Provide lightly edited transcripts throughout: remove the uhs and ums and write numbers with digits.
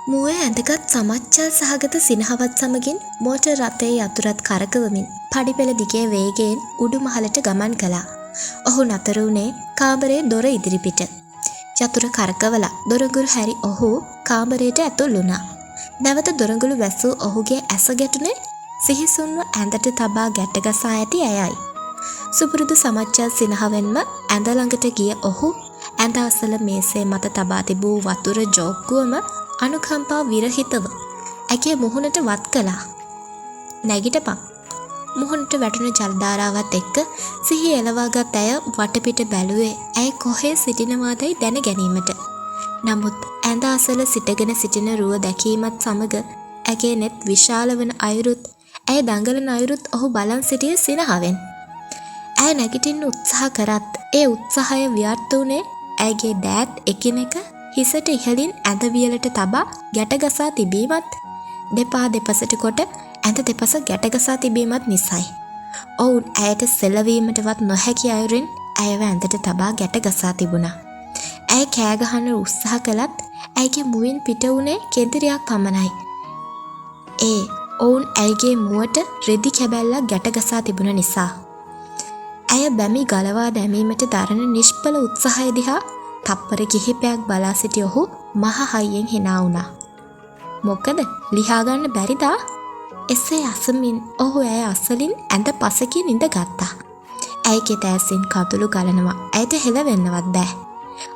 මුවේ ඇඳගත් සමච්චල් සහගත සිනහවත් සමගින් මෝටර් රථයේ යතුරත් කරකවමින් පඩිපෙළ දිගේ වේගයෙන් උඩුමහලට ගමන් කළා. ඔහු නතර වුණේ කාමරයේ දොර ඉදිරිපිට. යතුර කරකවලා දොරඟුරු හැරි ඔහු කාමරයට ඇතුල් වුණා. නැවත දොරඟුළු වැසූ ඔහුගේ ඇස ගැටුනේ සිහිසුන්ව ඇඳට තබා ගැටගසා ඇති ඇයයි. සුපුරුදු සමච්චල් සිනහවෙන්ම ඇඳ ළඟට ගිය ඔහු ඇඳ අසල මේසේ මත තබා තිබූ වතුර ජෝක්කුවම අනුකම්පා විරහිතව ඇගේ මුහුණට වත් කළා. නැගිටපන්. මුහුණට වැටුණු ජලධාරාවත් එක්ක සිහි එළවාගත් ඇය වටපිට බැලුවේ ඇය කොහේ සිටිනවාදයි දැන ගැනීමට. නමුත් ඇඳ අසල සිටගෙන සිටින රුව දැකීමත් සමග ඇගේ නෙත් විශාල වන අයුරුත් ඇය දඟලන අයුරුත් ඔහු බලන් සිටියේ සිනහවෙන්. ඇය නැගිටින්න උත්සාහ කරත් ඒ උත්සාහය ව්‍යර්ථ වුණේ ඇයගේ දෑත් එකිනෙක හිසට ඉහළින් ඇඳ වියලට තබා ගැටගසා තිබීමත් දෙපා දෙපසට කොට ඇඳ දෙපස ගැටගසා තිබීමත් නිසයි. ඔවුන් ඇයට සෙලවීමටවත් නොහැකි අයුරින් ඇයව ඇඳට තබා ගැටගසා තිබුණා. ඇය කෑගහන්න උත්සාහ කළත් ඇයගේ මුවින් පිට වුණේ කෙඳිරියක් පමණයි. ඔවුන් ඇයගේ මුවට රෙදි කැබැල්ලක් ගැටගසා තිබුණ නිසා. ඇය බැමි ගලවා දැමීමට දරන නිෂ්ඵල උත්සාහය දිහා තප්පර කිහිපයක් බලා සිටි ඔහු මහ හයියෙන් hina වුණා. මොකද ලිහාගන්න බැරිදා? එසේ අසමින් ඔහු ඇය අසලින් ඇඳ පසකින් ඉඳගත්තා. ඇයගේ දැසින් කඳුළු ගලනවා. ඇයට හෙලවෙන්නවත් බෑ.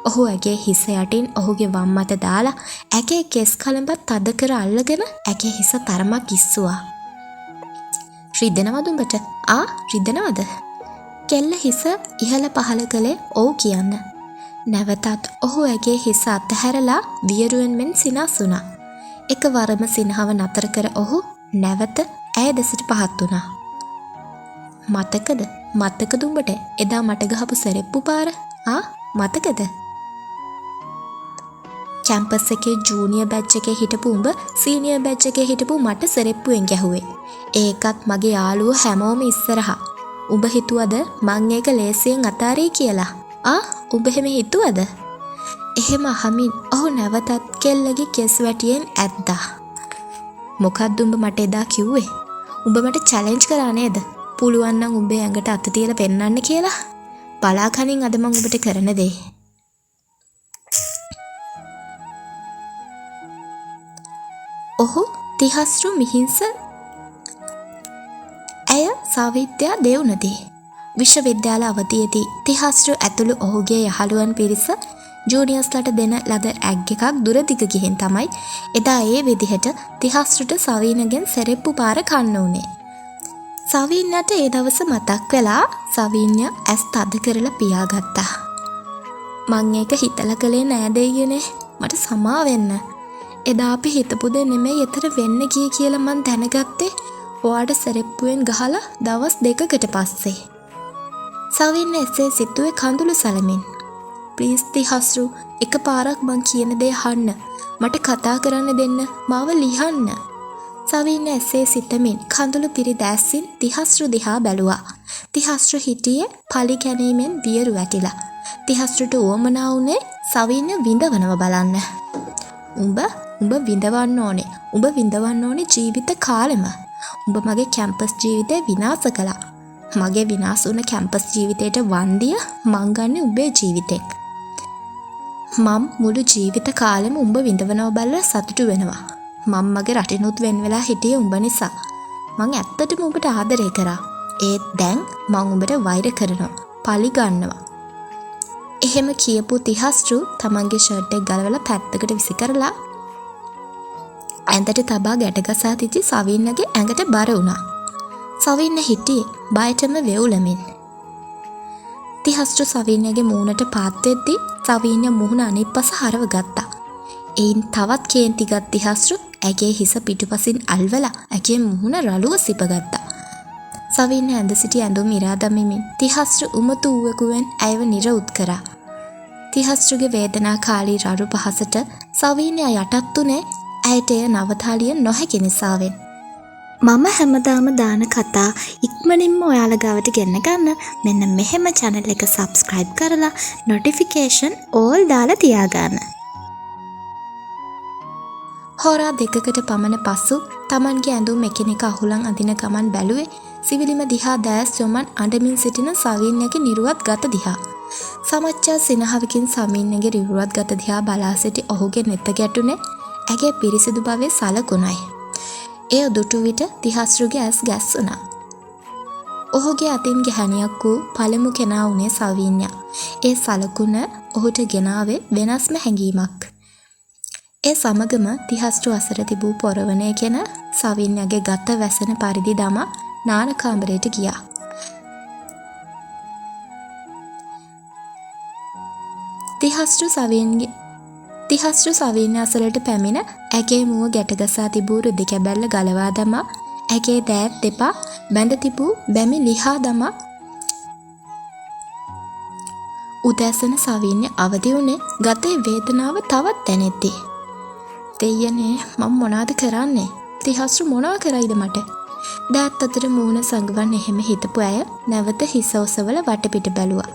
ඔහු ඇගේ හිස යටින් ඔහුගේ වම් අත දාලා ඇගේ කෙස් කලඹත් තද කර අල්ලගෙන ඇගේ හිස තරමක් ඉස්සුවා. රිදෙනවද උඹට? රිදෙනවද? කෙල්ල හිස ඉහළ පහළ කළේ ඔව් කියන්න. නැවතත් ඔහු ඇගේ හිස අතහැරලා වියරුවෙන් මෙන් සිනාසුණා. එකවරම සිනහව නතර කර ඔහු නැවත ඇය දෙසට පහත් වුණා. මතකද උඹට එදා මට ගහපු සෙරෙප්පු පාර? මතකද? කැම්පස් එකේ ජූනියර් බැච් එකේ හිටපු උඹ සීනියර් බැච් එකේ හිටපු මට සෙරෙප්පුවෙන් ගැහුවේ. ඒකත් මගේ යාළුවෝ හැමෝම ඉස්සරහා. උඹ හිතුවද මං ඒක ලේසියෙන් අතාරී කියලා? උඹ එහෙම හිතුවද? එහෙම අහමින් ඔහු නැවතත් කෙල්ලගේ කෙස් වැටියෙන් ඇද්දා. මොකක්ද උඹ මට එදා කිව්වේ? උඹ මට චැලෙන්ජ් කරා නේද? පුළුවන් නම් උඹේ ඇඟට අත තියලා පෙන්නන්න කියලා. බලාකනින් අද මං උඹට කරන දේ. ඔහු තිහස්රු මිහින්ස. ඇය සාවිද්‍යා දේවුනදී විශ්වවිද්‍යාල අවධියේදී තිහස්රු ඇතුළු ඔහුගේ යහළුවන් පිරිස ජූනියර්ස්ලට දෙන ලද ඇග් එකක් දුරදිග ගිහින් තමයි එදා ඒ විදිහට තිහස්රුට සවීනගෙන් සෙරෙප්පු පාර කන්න උනේ. සවීන්නට ඒ දවස මතක් වෙලා සවීන්‍ය ඇස් තද කරලා පියාගත්තා. මං ඒක හිතලා කළේ නෑ දෙයියනේ. මට සමා වෙන්න. එදා අපි හිතපු දේ නෙමෙයි එතර වෙන්න ගියේ කියලා මං දැනගත්තේ ඔයාට සෙරෙප්පුවෙන් ගහලා දවස් 2කට පස්සේ. සවීන්න එසේ සිතුවේ කඳුළු සලමින්. ප්ලීස් තිහස්රු, එකපාරක් මං කියන දේ අහන්න. මට කතා කරන්න දෙන්න. මාව ලියන්න. සවීන්න එසේ සිතමින් කඳුළු පිරි දැස්සින් තිහස්රු දිහා බැලුවා. තිහස්රු හිටියේ පලි කැනීමෙන් වියරු වැටිලා. තිහස්රුට උවමනා වුණේ සවීන්න විඳවනව බලන්න. උඹ විඳවන්න ඕනේ. උඹ විඳවන්න ඕනේ ජීවිත කාලෙම. උඹ මගේ කැම්පස් ජීවිතේ විනාශ කළා. මගේ විනාශ වුණ කැම්පස් ජීවිතේට වන්දිය මං ගන්නේ උඹේ ජීවිතෙන්. මම මුළු ජීවිත කාලෙම උඹ විඳවනව බලලා සතුටු වෙනවා. මම මගේ රටිනුත් වෙන් වෙලා හිටියේ උඹ නිසා. මං ඇත්තටම උඹට ආදරය කරා. ඒත් දැන් මං උඹට වෛර කරනවා. පලි ගන්නවා. එහෙම කියපු තිහස්රු තමන්ගේ ෂර්ට් එක ගලවලා පැත්තකට විසි කරලා ඇඳට තබා ගැටගසා තිච්චි සවීන්නගේ ඇඟට බර වුණා. සවීන්න හිටියේ බයටම වෙවුලමින්. තිහස්රු සවීන්නගේ මූණට පාත් වෙද්දී සවීන්න මුහුණ අනිත් පස හරව ගත්තා. එයින් තවත් කේන්තිගත් තිහස්රු ඇගේ හිස පිටුපසින් අල්වලා ඇගේ මුහුණ රළුව සිපගත්තා. සවීන්න ඇඳ සිටි ඇඳුම් ඉරා දමමින් තිහස්රු උමතු වූවෙකුවෙන් ඇයව නිරවුත් කරා. තිහස්රුගේ වේදනාකාරී රළු පහසට සවීන්න යටත් උනේ ඇයට එය නවතාලිය නොහැකි නිසාවෙන්. මම හැමදාම දාන කතා ඉක්මනින්ම ඔයාලා ගාවට ගෙන්න ගන්න මෙන්න මෙහෙම channel එක subscribe කරලා notification all දාලා තියාගන්න. හෝරා දෙකකට පමණ පසු තමන්ගේ ඇඳුම් එකිනෙක අහුලන් අදින ගමන් බැලුවේ සිවිලිම දිහා දැස් යොමන් අඬමින් සිටින සවින්‍යගේ නිරුවත් ගත දිහා. සමච්චා සිනහවකින් සමින්නගේ නිරුවත් ගත දිහා බලා සිටි ඔහුගේ නෙත ගැටුනේ ඇගේ පිරිසිදු භවයේ සලකුණයි. එය දුටු විට තිහස්රුගේ ඇස් ගැස්සුණා. ඔහුගේ අතින් ගැහණියක් වූ පළමු කෙනා වුණේ සවින්‍යා. ඒ සලකුණ ඔහුට ගෙනාවේ වෙනස්ම හැඟීමක්. ඒ සමගම තිහස්රු අසර තිබූ පොරවණය කෙන සවින්‍යගේ ගත වැසෙන පරිදි දමා නාන කාමරයට ගියා. තිහස්රු සවින්‍ය අසලට පැමිණ ඇගේ මුව ගැටගසා තිබූ රුධි කැබැල්ල ගලවා දමා ඇගේ දෑත් දෙපා බැඳ තිබූ බැමි ලිහා දමා උදැසන සවින්‍ය අවදි වුණේ ගතේ වේදනාව තවත් දැනෙද්දී. දෙයනේ මම මොනවද කරන්නේ? තිහස්රු මොනවා කරයිද මට? දෑත් අතර මූණ සංගවන් එහෙම හිතපු අය නැවත හිස ඔසවල වටපිට බැලුවා.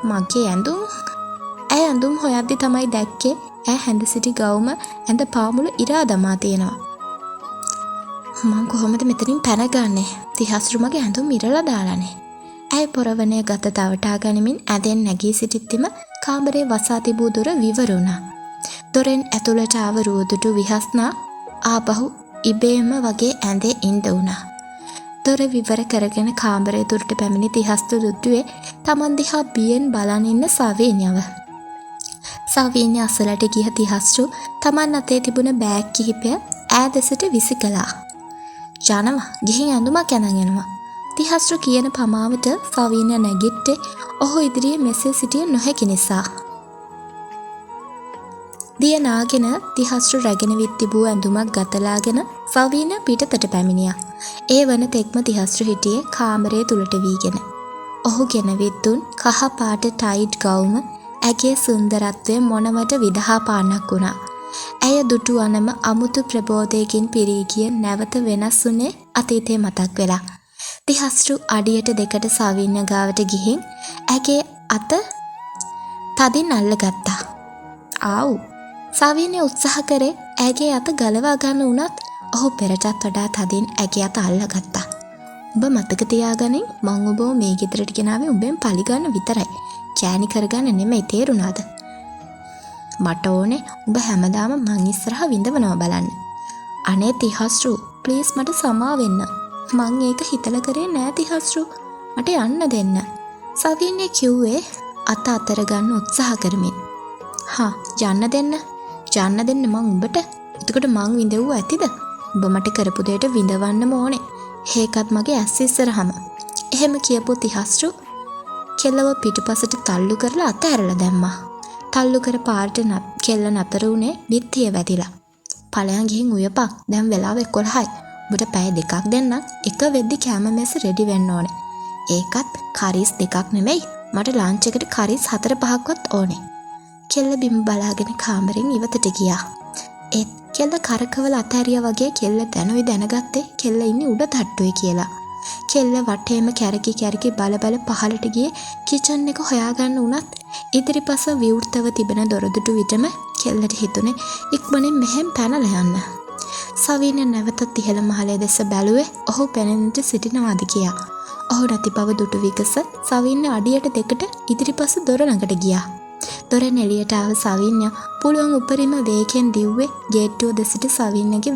මගේ ඇඳුම් හොයද්දි තමයි දැක්කේ ඈ හැඳ සිටි ගවුම ඇඳ පාමුල ඉරා දමා තියෙනවා. මං කොහොමද මෙතනින් පැන ගන්නේ? තිහස්රු මගේ ඇඳුම් ඉරලා දාලානේ. ඇය පොරවණය ගත තවටා ගනිමින් ඇඳෙන් නැගී සිටිද්දිම කාමරේ වසා තිබූ දොර විවර වුණා. දොරෙන් ඇතුළට ආව රුවදුටු විහස්නා ආපහු ඉබේම වගේ ඇඳේ ඉඳ වුණා. දොර විවර කරගෙන කාමරේ දුරට පැමිණි තිහස්තු දුටුවේ තමන් දිහා බියෙන් බලන් ඉන්න සවින්‍යව. සවින්‍ය අසලට ගිය තිහස්තු තමන් අතේ තිබුණ බෑග් කිහිපය ඈ දෙසට විසි කළා. යනවා ගිහින් ඇඳුමක් අඳන් එනවා. තිහස්තු කියන පමාවට සවින්‍ය නැගිට්ටේ ඔහු ඉදිරියේ මෙසේ සිටිය නොහැකි නිසා. දිය නාගෙන තිහස්රු රැගෙන විත් තිබූ ඇඳුමක් ගතලාගෙන සවින්‍ය පිටතට පැමිණියා. ඒ වන තෙක්ම තිහස්රු හිටියේ කාමරේ තුලට වීගෙන. ඔහු ගෙනවිත්තුන් කහ පාට ටයිට් ගවුම ඇගේ සුන්දරත්වය මොනවට විදහා පාන්නක් වුණා. ඇය දුටු අනම අමුතු ප්‍රබෝධයකින් පිරී ගිය නැවත වෙනස් වුණේ අතීතය මතක් වෙලා. තිහස්රු අඩියට දෙකට සවින්‍ය ගාවට ගිහින් ඇගේ අත තදින් අල්ලගත්තා. ආව්! සවින්‍ය උත්සාහ කරේ ඇගේ අත ගලවා ගන්න වුණත් ඔහු පෙරටත් වඩා තදින් ඇගේ අත අල්ලගත්තා. උඹ මතක තියාගනින් මං ඔබව මේ ගෙදරට ගෙනාවේ උඹෙන් පලිගන්න විතරයි. කෑණි කරගන්න නෙමෙයි තේරුණාද? මට ඕනේ උඹ හැමදාම මං ඉස්සරහා විඳවනවා බලන්න. අනේ තිහස්රු ප්ලීස් මට සමා වෙන්න. මං ඒක හිතලා කරේ නෑ තිහස්රු. මට යන්න දෙන්න. සවින්‍ය කිව්වේ අත අතර ගන්න උත්සාහ කරමින්. හා යන්න දෙන්න. යන්න දෙන්න මං උඹට. එතකොට මං විඳවුවා ඇතිද? උඹ මට කරපු දෙයට විඳවන්නම ඕනේ. ඒකත් මගේ ඇස් ඉස්සරහම. එහෙම කියපු තිහස්රු කෙල්ලව පිටුපසට තල්ලු කරලා අත ඇරලා දැම්මා. තල්ලු කර පාරට කෙල්ල නතර වුණේ බිත්තිය වැදිලා. ඵලයන් ගිහින් උයපක්. දැන් වෙලාව 11යි. උඹට පැය දෙකක් දෙන්නම්. එක වෙද්දි කැම මේස රෙඩි වෙන්න ඕනේ. ඒකත් කරිස් දෙකක් නෙමෙයි. මට ලන්ච් එකට කරිස් 4-5ක්වත් ඕනේ. කෙල්ල බිම් බලාගෙන කාමරෙන් ඉවතට ගියා. ඒත් කෙල්ල කරකවල අතහැරියා වගේ කෙල්ල දැනගත්තේ කෙල්ල ඉන්නේ උඩ තට්ටුවේ කියලා. කෙල්ල වටේම කැරකි බල පහළට ගියේ කිචන් එක හොයාගන්න උනත් ඉදිරිපස විවෘතව තිබෙන දොරදුටු විටම කෙල්ලට හිතුනේ ඉක්මනින් මෙහෙම පැනලා යන්න. සවින්‍ය නැවතත් ඉහළ මහලේ දෙස බැලුවේ ඔහු පැනෙන්නට සිටිනවාද කියා. ඔහු නැති බව දුටු විගස සවින්‍ය අඩියට දෙකට ඉදිරිපස දොර ළඟට ගියා. දොරෙන් එළියට ආව සවින්‍ය පුළුවන් උපරිම වේගයෙන් දිව්වේ ගේට්ටුව දෙසට. සවින්‍යගේ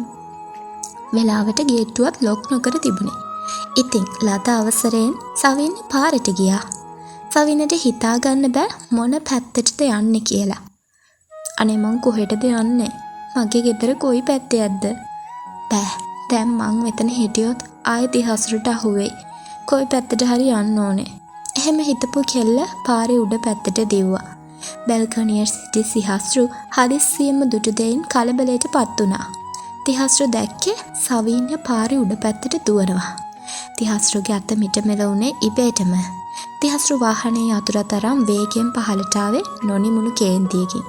වෙලාවට ගේට්ටුවත් ලොක් නොකර තිබුණේ. ඉතින් ලද අවසරයෙන් සවින්‍ය පාරට ගියා. සවින්‍යට හිතා ගන්න බෑ මොන පැත්තටද යන්නේ කියලා. අනේ මං කොහෙටද යන්නේ? මගේ ගෙදර කොයි පැත්තේද? බෑ. දැන් මං මෙතන හිටියොත් ආයෙ තිහස්රුට අහුවෙයි. කොයි පැත්තට හරි යන්න ඕනේ. එහෙම හිතපු කෙල්ල පාරේ උඩ පැත්තට දිව්වා. බැල්කනියේ සිටි තිහස්රු හදිස්සියෙම දුටු දෙයින් කලබලයට පත් වුණා. තිහස්රු දැක්කේ සවින්‍ය පාරේ උඩ පැත්තට දුවනවා. තිහස්රුගේ අත මිටමෙල වුණේ ඉබේටම. තිහස්රු වාහනේ යතුරු තරම් වේගයෙන් පහළට ආවේ නොනිමුණු කේන්තියකින්.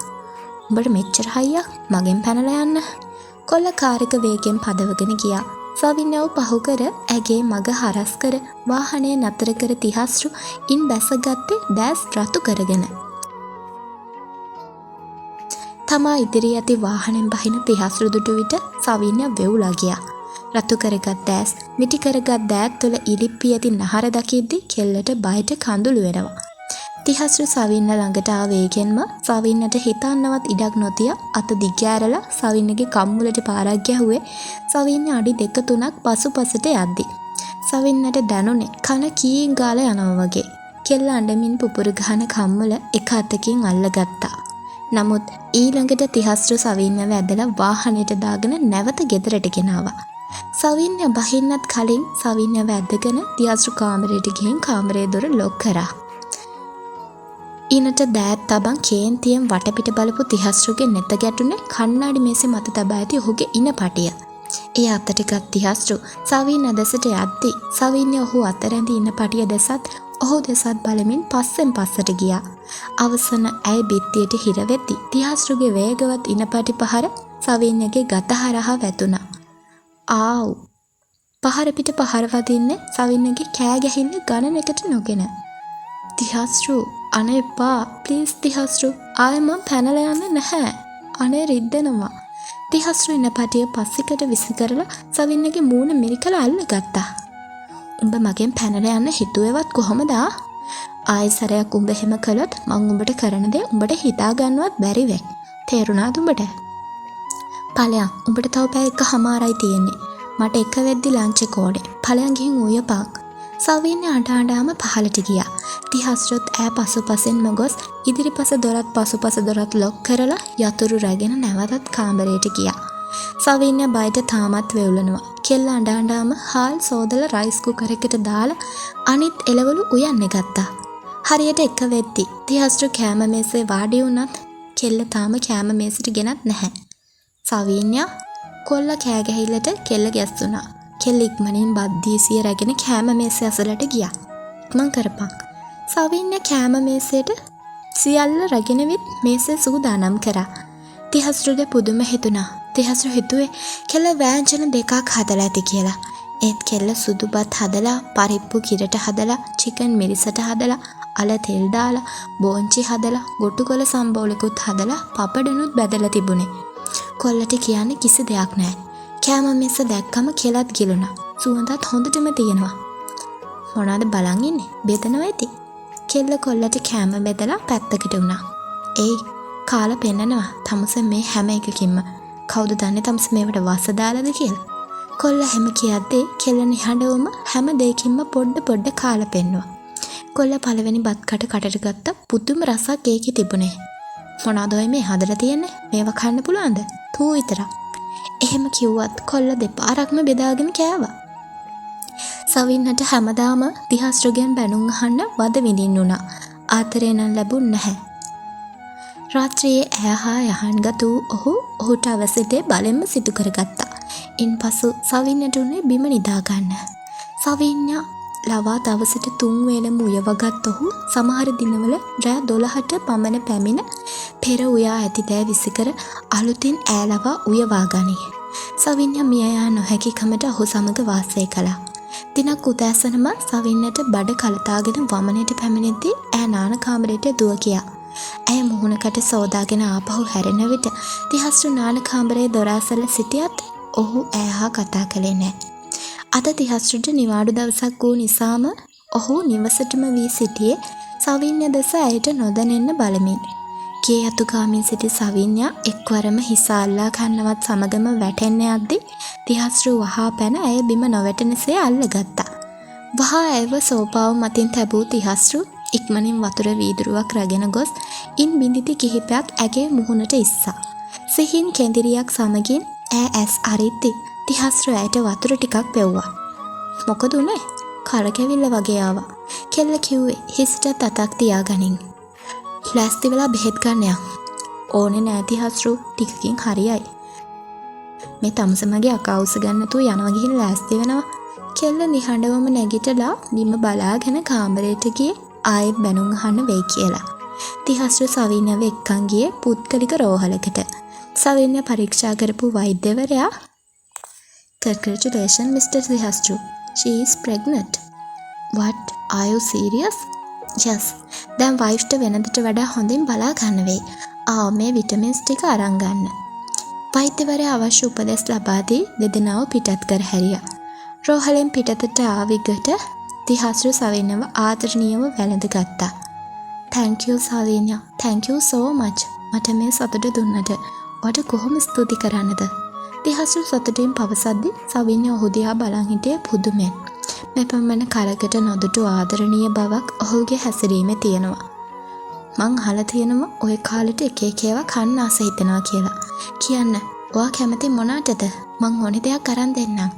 උඹට මෙච්චර හයියක් මගෙන් පැනලා යන්න? කොල්ල කාර් එක වේගයෙන් පදවගෙන ගියා. සවින්‍යව පහු කර ඇගේ මග හරස් කර වාහනේ නතර කර තිහස්රු ඉන් බැසගත්තේ දැස් රතු කරගෙන. තමා ඉදිරියේ ඇති වාහනෙන් බහින තිහස්රු දුටු විට සවින්‍ය වෙවුලා ගියා. රතු කරගත් දැස් මිටි කරගත් දෑත් තුළ ඉලිප්පී ඇති නහර දකිද්දි කෙල්ලට බයට කඳුළු වෙනවා. තිහස්රු සවින්න ළඟට ආ වේගෙන්ම සවින්නට හිතන්නවත් ඉඩක් නොතිය අත දිගෑරලා සවින්නගේ කම්මුලට පාරක් ගැහුවේ. සවින්න අඩි 2-3ක් පසුපසට යද්දි සවින්නට දැනුනේ කන කීන් ගාලා යනවා වගේ. කෙල්ල අඬමින් පුපුරු ගහන කම්මුල එක අතකින් අල්ලගත්තා. නමුත් ඊළඟට තිහස්රු සවින්නව ඇදලා වාහනයට දාගෙන නැවත ගෙදරට ගෙනාවා. සවින්න බහින්නත් කලින් සවින්නව ඇදගෙන තිහස්රු කාමරයට ගිහින් කාමරේ දොර ලොක් කරා. ඊනට දෑත් තබන් කේන්තියෙන් වටපිට බලපු තිහස්රුගේ නෙත ගැටුනේ කණ්ණාඩි මේසේ මත තබා ඇති ඔහුගේ ඉන පටිය. ඒ අතට ගත් තිහස්රු සවින්න දෙසට යද්දි සවින්න ඔහු අත රැඳි ඉන පටිය දෙසත් ඔහු දෙසත් බලමින් පස්සෙන් පස්සට ගියා. අවසන ඇය බිත්තියට හිර වෙද්දි තිහස්රුගේ වේගවත් ඉන පටි පහර සවින්නගේ ගත හරහා වැදුනා. ආව්! පහර පිට පහර වදින්නේ සවින්නගේ කෑ ගැහිල්ල ගණනකට නොගෙන. තිහස්රු අනේ එපා ප්ලීස් තිහස්රු ආයෙ මම පැනලා යන්නේ නැහැ. අනේ රිද්දෙනවා. තිහස්රු ඉන පටිය පස්සිකට විසි කරලා සවින්නගේ මූණ මිරිකලා අල්ලගත්තා. උඹ මගෙන් පැනලා යන්න හිතුවේවත් කොහොමද? ආයෙ සැරයක් උඹ එහෙම කළොත් මං උඹට කරන දේ උඹට හිතා ගන්නවත් බැරි වෙයි. තේරුණාද උඹට? ඵලයන් උඹට තව පැය එකමාරයි තියෙන්නේ. මට එක වෙද්දි ලන්ච් එක ඕනේ. ඵලයන් ගිහින් උයපන්. සවින්න අඬාම පහලට ගියා. තිහස්රුත් ඈ පසුපසෙන්ම ගොස් ඉදිරිපස දොරත් පසුපස දොරත් ලොක් කරලා යතුරු රැගෙන නැවතත් කාමරයට ගියා. සවින්න බයට තාමත් වෙවුලනවා. කෙල්ල අඬාම හාල් සෝදලා රයිස් කුකර් එකට දාලා අනිත් එළවලු උයන්න ගත්තා. හරියට එක වෙද්දි තිහස්රු කෑම මේසේ වාඩි වුණත් කෙල්ල තාම කෑම මේසෙට ගෙනත් නැහැ. සවින්යා කොල්ල කෑ ගැහිල්ලට කෙල්ල ගැස්සුණා. කෙල්ල ඉක්මනින් බද්දීසිය රැගෙන කෑම මේසේ අසලට ගියා. ඉක්මන් කරපන්. සවින්‍ය කෑම මේසෙට සියල්ල රැගෙන විත් මේසේ සූදානම් කරා. තිහස්රුගේ පුදුම හිතුණා. තිහස්රු හිතුවේ කෙල්ල වෑංජන දෙකක් හදලා ඇති කියලා. ඒත් කෙල්ල සුදු බත් හදලා, පරිප්පු කිරට හදලා, චිකන් මිරිසට හදලා, අල තෙල් දාලා, බෝංචි හදලා, ගොටුකොළ සම්බෝලකුත් හදලා, පපඩනුත් බැදලා තිබුණේ. කොල්ලට කියන්නේ කිසි දෙයක් නැහැ. කෑම මේස දැක්කම කෙලත් ගිලුණා. සුවඳත් හොඳටම තියෙනවා. මොනවාද බලන් ඉන්නේ? බෙදනවා ඇති. කෙල්ල කොල්ලට කෑම බෙදලා පැත්තකට වුණා. ඒයි කාලා පෙන්නනවා. තමුස මේ හැම එකකින්ම. කවුද දන්නේ තමුස මේවට වස දාලාද කියලා? කොල්ල හැම කියද්දී කෙල්ල නිහඬවම හැම දෙයකින්ම පොඩ කාලා පෙන්නුවා. කොල්ල පළවෙනි බත් කටට ගත්ත පුදුම රසක් ඒකේ තිබුණේ. මොනවාද ඔය මේ හදලා තියෙන්නේ? මේවා කන්න පුළුවන්ද? තූ විතරක්. එහෙම කිව්වත් කොල්ල දෙපාරක්ම බෙදාගෙන කෑවා. සවින්නට හැමදාම තිහස්රුගෙන් බැනුම් අහන්න වද විඳින්න උනා. ආතරේ නම් ලැබුණ නැහැ. රාත්‍රියේ ඇහා යහන්ගත් වූ ඔහුට අවශ්‍ය දේ බලෙන්ම සිදු කරගත්තා. ඉන්පසු සවින්නට උනේ බිම නිදා ගන්න. සවින්යා ලවා දවසට 3 වේලම උයවගත් ඔහු සමහර දිනවල රෑ 12ට පමණ පැමිණ පෙර උයා ඇති දෑ විසිකර අලුතින් ඈලවා උයවා ගනී. සවින්යා මිය යා නොහැකිකමට ඔහු සමග වාසය කළා. දිනක් උදෑසනම සවින්නට බඩ කලතාගෙන වමනයට පැමිණෙද්දී ඈ නාන කාමරයට දුව ගියා. ඇය මුහුණකට සෝදාගෙන ආපහු හැරෙන විට තිහස්රු නාන කාමරයේ දොර අසල සිටියත් ඔහු ඈහා කතා කළේ නැහැ. අද තිහස්රුට නිවාඩු දවසක් වූ නිසාම ඔහු නිවසටම වී සිටියේ සවින්‍ය දෙස ඇයට නොදැනෙන්න බලමින්. ගේ අතුගාමින් සිටි සවින්යා එක්වරම හිස අල්ලා ගන්නවත් සමගම වැටෙන්න යද්දී තිහස්රු වහා පැන ඇය බිම නොවැටෙනසේ අල්ලගත්තා. වහා ඇයව සෝපාව මතින් තැබූ තිහස්රු ඉක්මනින් වතුර වීදුරුවක් රැගෙන ගොස් ඉන් බිඳිති කිහිපයක් ඇගේ මුහුණට ඉස්සා. සිහින් කෙඳිරියක් සමගින් ඈ ඇස් අරිද්දි තිහස්රු ඇයට වතුර ටිකක් පෙව්වා. මොකද උනේ? කරකැවිල්ල වගේ ආවා. කෙල්ල කිව්වේ හිසට තතක් තියාගනින්. ලෑස්ති වෙලා බෙහෙත් ගන්න යන්න. ඕනේ නෑ තිහස්රු ටිකකින් හරියයි. මේ තමුසමගේ අකවුස ගන්නතු යනවා ගිහින් ලෑස්ති වෙනවා. කෙල්ල නිහඬවම නැගිටලා බිම බලාගෙන කාමරයට ගියේ ආයෙත් බැනුම් අහන්න වෙයි කියලා. තිහස්රු සවින්‍යව එක්කන් ගියේ පුද්ගලික රෝහලකට. සවින්‍ය පරීක්ෂා කරපු වෛද්‍යවරයා Congratulations Mr. Tihasru. She is pregnant. What? Are you serious? Yes. දැන් වයිෆ්ට වෙනදට වඩා හොඳින් බලා ගන්න වෙයි. මේ විටමින්ස් ටික අරන් ගන්න. වෛද්‍යවරයා අවශ්‍ය උපදෙස් ලබා දී දෙදෙනාව පිටත් කර හැරියා. රෝහලෙන් පිටතට ආවිගට තිහස්රු සවිනව ආදරණීයව වැළඳගත්තා. "Thank you සවින්යා. Thank you so much. මට මේ සතුට දුන්නට ඔයාට කොහොම ස්තුති කරන්නද?" තිහස්රු සතුටින් පවසද්දී සවින්යා ඔහු දිහා බලන් හිටියේ පුදුමෙන්. මෙපමණ කරකට නොදුටු ආදරණීය බවක් ඔහුගේ හැසිරීමේ තියෙනවා. "මං අහලා තියෙනවා ඔය කාලෙට එක ඒවා කන්න ආස හිතෙනවා කියලා. කියන්න, ඔයා කැමති මොනටද? මං ඕනේ දෙයක් අරන් දෙන්නම්."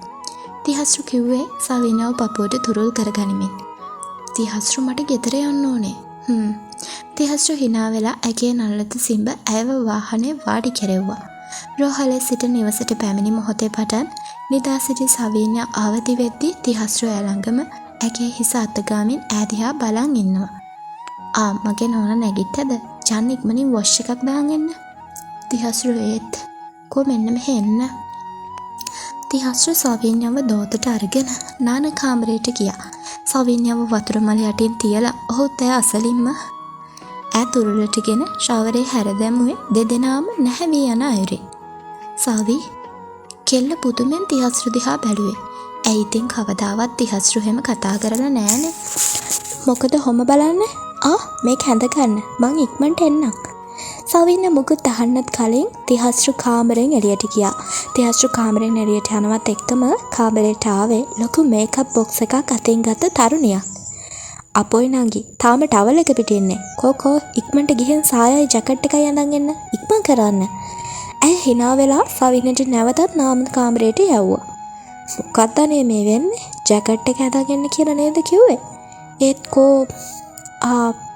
තිහස්රු කිව්වේ සවිනව පපුවට තුරුල් කරගනිමින්. "තිහස්රු මට ගෙදර යන්න ඕනේ." තිහස්රු hina වෙලා ඇගේ නළලත සිඹ ඇයව වාහනේ වාඩි කෙරෙව්වා. රෝහලේ සිට නිවසට පැමිණි මොහොතේ පටන් නිදා සිටි සවින්යා අවදි වෙද්දී තිහස්රු ළඟම ඇගේ හිස අතගාමින් ඈ දිහා බලන් ඉන්නවා. මගේ නෝනා නැගිට්ටද? ජන් ඉක්මනින් වොෂ් එකක් දාන් එන්න." තිහස්රු ඒත් මෙන්න මෙහෙ එන්න. තිහස්රු සවින්යව දෝතට අරගෙන නාන කාමරයට ගියා. සවින්යව වතුර මල යටින් තියලා ඔහුත් ඇය අසලින්ම තුරුලටගෙන ෂවරේ හැර දැමුවේ දෙදෙනාම නැහැවී යන අයුරින්. සවි කෙල්ල පුදුමෙන් තිහස්රු දිහා බැලුවේ. ඇයි ඉතින් කවදාවත් තිහස්රු හැම කතා කරලා නෑනේ. "මොකද හොම බලන්නේ? මේක හැඳ ගන්න. මං ඉක්මනට එන්නම්." සවින්න මුකුත් අහන්නත් කලින් තිහස්රු කාමරෙන් එළියට ගියා. තිහස්රු කාමරෙන් එළියට යනවත් එක්කම කාමරයට ආවේ ලොකු මේකප් බොක්ස් එකක් අතින් ගත්ත තරුණියක්. "අපොයි නංගි, තාම ටවල් එක පිටින්නේ. කෝ ඉක්මනට ගිහින් සායයි ජැකට් එකයි අඳන් එන්න. ඉක්මන් කරන්න." ඇය hina වෙලා සවින්නට නැවතත් නාම කාමරයට යවුවා. "මොකක්ද මේ වෙන්නේ? ජැකට් එක අඳගෙන කියලා නේද කිව්වේ?" "ඒත්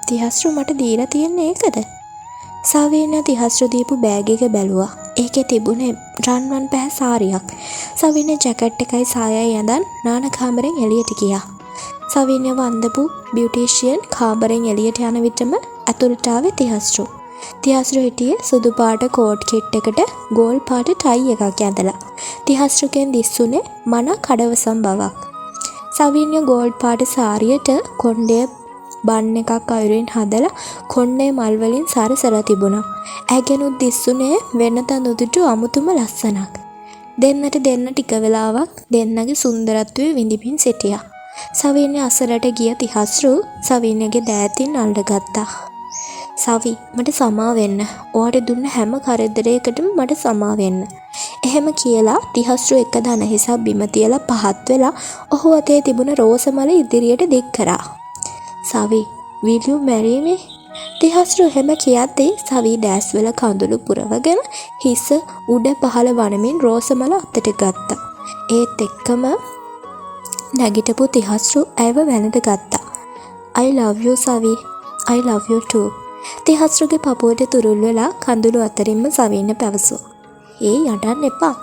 තිහස්රු මට දීලා තියන්නේ ඒකද?" සවින්න තිහස්රු දීපු බෑග් එක බැලුවා. ඒකේ තිබුණේ රන්වන් පැහැ සාරියක්. සවින්න ජැකට් එකයි සායයි ඇඳන් නාන කාමරෙන් එළියට ගියා. සවින්න වන්දපු බියුටිෂියන් කාමරෙන් එළියට යන විටම ඇතුළට ආවේ තිහස්රු. තිහස්රු හිටියේ සුදු පාට කෝට් කිට් එකට ගෝල් පාට ටයි එකක් ඇඳලා. තිහස්රුගෙන් දිස්සුනේ මන කඩවසම් බවක්. සවින්න ගෝල් පාට සාරියට කොණ්ඩේ බන් එකක් අයුරින් හදලා කොණ්ඩේ මල් වලින් සරසලා තිබුණා. ඇගෙනුත් දිස්සුනේ වෙනත නුදුටු අමුතුම ලස්සනක්. දෙන්නට දෙන්න ටික වෙලාවක් දෙන්නගේ සුන්දරත්වයේ විඳිමින් සිටියා. සවින්න අසලට ගිය තිහස්රු සවින්නගේ දෑතින් අල්ලගත්තා. "සවි, මට සමා වෙන්න. ඔයාට දුන්න හැම කරදරයකටම මට සමා වෙන්න." එහෙම කියලා තිහස්රු එක දන හිසක් බිම තියලා පහත් වෙලා ඔහු අතේ තිබුණ රෝස මල ඉදිරියට දික් කරා. "සවි, will you marry me?" තිහස්රු එහෙම කියද්දී සවි දැස්වල කඳුළු පුරවගෙන හිස උඩ පහළ වනමින් රෝස මල අතට ගත්තා. ඒත් එක්කම නැගිටපු තිහස්රු ඇයව වැළඳ ගත්තා. "I love you සවි. I love you too." තිහස්රුගේ පපුවට තුරුල් වෙලා කඳුළු අතරින්ම සවින්න පැවසුවා. "යටන්න එපා.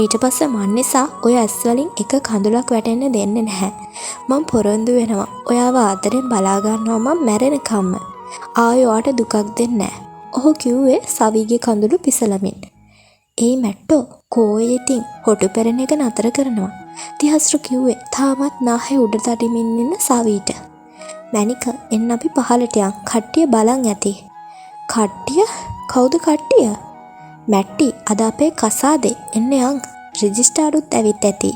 ඊට පස්සේ මන් නිසා ඔය ඇස් වලින් එක කඳුලක් වැටෙන්න දෙන්නේ නැහැ. මම පොරොන්දු වෙනවා. ඔයාව ආදරෙන් බලා ගන්නවා මම මැරෙනකම්ම. ආයෙ ඔයාට දුකක් දෙන්නේ නැහැ." ඔහු කිව්වේ සවිගේ කඳුළු පිසලමින්. මැට්ටෝ කෝයේ ඉතින් හොටු පෙරණ එක නතර කරනවා." තිහස්රු කිව්වේ තාමත් නාහේ උඩ තඩිමින් ඉන්න සවීට. "මැනික එන්න අපි පහලට යන්. කට්ටිය බලන් ඇති." "කට්ටිය? කවුද කට්ටිය?" "මැට්ටි අද අපේ කසාදේ. එන්න යන්. රෙජිස්ටාරුත් ඇවිත් ඇති."